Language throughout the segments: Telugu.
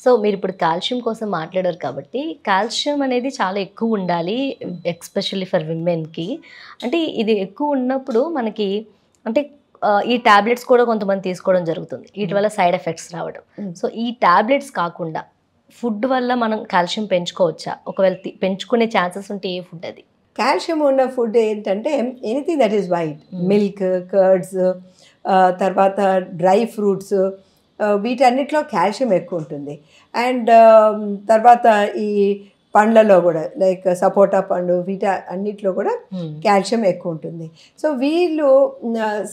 సో మీరిప్పుడు కాల్షియం కోసం మాట్లాడారు కాబట్టి, కాల్షియం అనేది చాలా ఎక్కువుండాలి. Especially for విమెన్‌కి. అంటే ఇది ఎక్కువున్నప్పుడు మనకి అంటే ఈ టాబ్లెట్స్ కూడా కొంతమంది తీసుకోవడం జరుగుతుంది. వీటి వల్ల సైడ్ ఎఫెక్ట్స్ రావడం. సో ఈ టాబ్లెట్స్ కాకుండా ఫుడ్ వల్ల మనం కాల్షియం పెంచుకోవచ్చా? ఒకవేళ పెంచుకునే ఛాన్సెస్ ఉంటే ఏ ఫుడ్ అది? కాల్షియం ఉన్న ఫుడ్ ఏంటంటే anything that is white, milk, curds, తర్వాత డ్రై ఫ్రూట్స్, వీటన్నిటిలో కాల్షియం ఎక్కువ ఉంటుంది. అండ్ తర్వాత ఈ పండ్లలో కూడా లైక్ సపోటా పండు అన్నిట్లో కూడా కాల్షియం ఎక్కువ ఉంటుంది. సో వీళ్ళు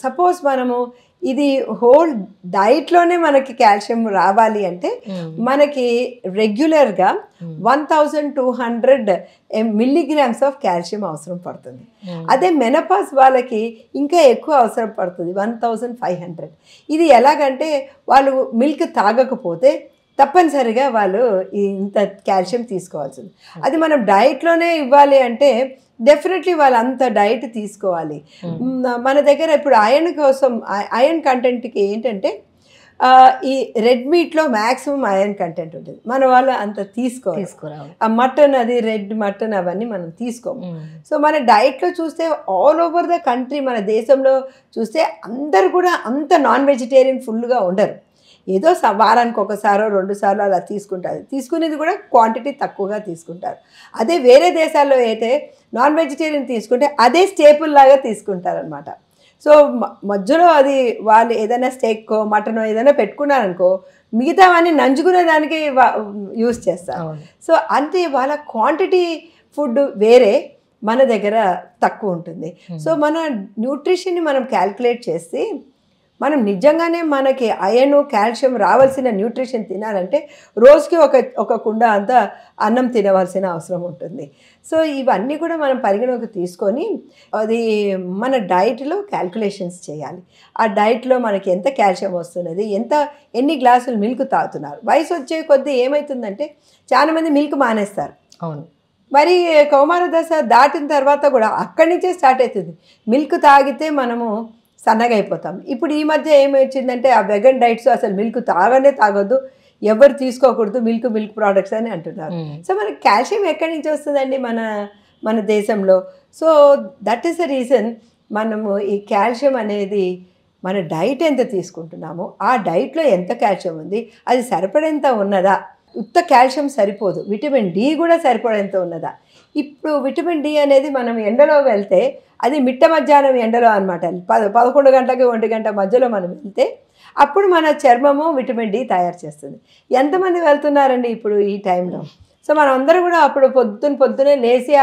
సపోజ్ మనము ఇది హోల్ డైట్లోనే మనకి కాల్షియం రావాలి అంటే మనకి రెగ్యులర్గా 1200 మిల్లీగ్రామ్స్ ఆఫ్ కాల్షియం అవసరం పడుతుంది. అదే మెనపాస్ వాళ్ళకి ఇంకా ఎక్కువ అవసరం పడుతుంది, 1500. ఇది ఎలాగంటే వాళ్ళు మిల్క్ తాగకపోతే తప్పనిసరిగా వాళ్ళు ఇంత కాల్షియం తీసుకోవాల్సింది. అది మనం డైట్లోనే ఇవ్వాలి అంటే డెఫినెట్లీ వాళ్ళు అంత డైట్ తీసుకోవాలి. మన దగ్గర ఇప్పుడు ఐరన్ కోసం ఐరన్ కంటెంట్కి ఏంటంటే ఈ రెడ్ మీట్లో మ్యాక్సిమం ఐరన్ కంటెంట్ ఉంటుంది. మన వాళ్ళు అంత తీసుకోవాలి. ఆ మటన్, అది రెడ్ మటన్ అవన్నీ మనం తీసుకోము. సో మన డైట్లో చూస్తే ఆల్ ఓవర్ ద కంట్రీ, మన దేశంలో చూస్తే అందరు కూడా అంత నాన్ వెజిటేరియన్ ఫుల్గా ఉండరు. ఏదో వారానికి ఒకసారో 2 సార్లు అలా తీసుకుంటారు. తీసుకునేది కూడా క్వాంటిటీ తక్కువగా తీసుకుంటారు. అదే వేరే దేశాల్లో అయితే నాన్ వెజిటేరియన్ తీసుకుంటే అదే స్టేపుల్ లాగా తీసుకుంటారనమాట. సో మధ్యలో అది వాళ్ళు ఏదైనా స్టేక్, మటన్ ఏదైనా పెట్టుకున్నారనుకో, మిగతావన్నీ నంచుకునే దానికి యూజ్ చేస్తారు. సో అంటే వాళ్ళ క్వాంటిటీ ఫుడ్ వేరే, మన దగ్గర తక్కువ ఉంటుంది. సో మన న్యూట్రిషన్ని మనం క్యాల్కులేట్ చేసి మనం నిజంగానే మనకి ఐరన్, కాల్షియం రావాల్సిన న్యూట్రిషన్ తినాలంటే రోజుకి ఒక కుండ అంతా అన్నం తినవలసిన అవసరం ఉంటుంది. సో ఇవన్నీ కూడా మనం పరిగణలోకి తీసుకొని అది మన డైట్లో క్యాల్కులేషన్స్ చేయాలి. ఆ డైట్లో మనకి ఎంత కాల్షియం వస్తున్నది, ఎన్ని గ్లాసులు మిల్క్ తాగుతున్నారు. వయసు వచ్చే కొద్దీ ఏమవుతుందంటే చాలామంది మిల్క్ మానేస్తారు. అవును. మరి కౌమార దశ దాటిన తర్వాత కూడా అక్కడి నుంచే స్టార్ట్ అవుతుంది. మిల్క్ తాగితే మనము సన్నగా అయిపోతాం. ఇప్పుడు ఈ మధ్య ఏమొచ్చిందంటే ఆ వెగన్ డైట్స్ అసలు మిల్క్ తాగొద్దు, ఎవరు తీసుకోకూడదు, మిల్క్ ప్రోడక్ట్స్ అని అంటున్నారు. సో మనకి కాల్షియం ఎక్కడి నుంచి వస్తుందండి మన దేశంలో? So that is the reason మనము ఈ కాల్షియం అనేది మన డైట్ ఎంత తీసుకుంటున్నామో ఆ డైట్లో ఎంత కాల్షియం ఉంది, అది సరిపడేంత ఉన్నదా? ఉత్త కాల్షియం సరిపోదు, విటమిన్ డి కూడా సరిపడేంత ఉన్నదా? ఇప్పుడు విటమిన్ డి అనేది మనం ఎండలో వెళ్తే అది మిట్ట మధ్యాహ్నం ఎండలో అనమాట, 11 గంటలకి 1 గంట మధ్యలో మనం వెళ్తే అప్పుడు మన చర్మము విటమిన్ డి తయారు చేస్తుంది. ఎంతమంది వెళ్తున్నారండి ఇప్పుడు ఈ టైంలో? సో మనం అందరూ కూడా అప్పుడు పొద్దునే లేచి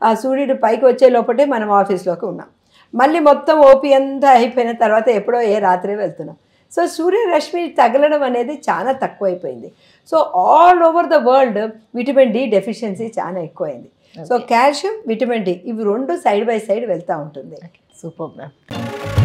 ఆ సూర్యుడు పైకి వచ్చే లోపటే మనం ఆఫీస్లోకి ఉన్నాం. మళ్ళీ మొత్తం ఓపీ అంతా అయిపోయిన తర్వాత ఎప్పుడో రాత్రి వెళ్తున్నాం. సో సూర్యరశ్మి తగలడం అనేది చాలా తక్కువైపోయింది. So all over the world vitamin D deficiency చాలా ఎక్కువైంది. సో కాల్షియం, విటమిన్ డి ఇవి 2 సైడ్ బై సైడ్ వెళ్తూ ఉంటుంది. Super ma'am.